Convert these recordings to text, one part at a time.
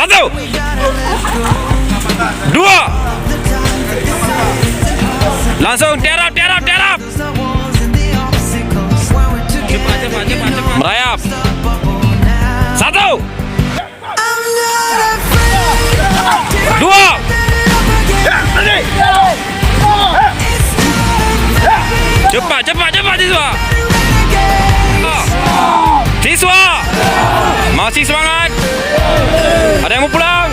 Satu, dua, langsung terap. Merayap. Satu, dua, cepat siswa. Siswa masih semangat. Ada yang mau pulang?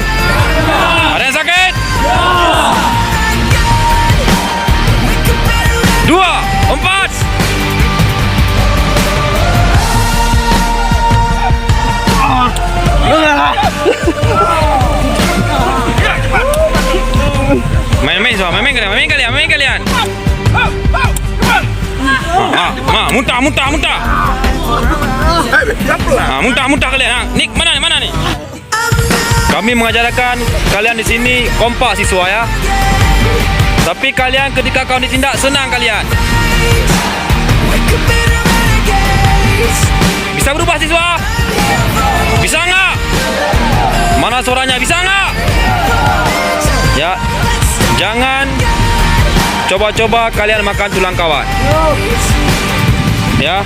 Ada yang sakit? Dua, empat. Main siswa, main kalian. Muntah. Muntah kalian. Nik, mana nih? Kami mengajarkan kalian di sini kompak siswa ya. Tapi kalian ketika kau ditindak senang kalian. Bisa berubah siswa? Bisa nggak? Mana suaranya? Bisa nggak? Ya, jangan coba-coba kalian makan tulang kawan. Ya.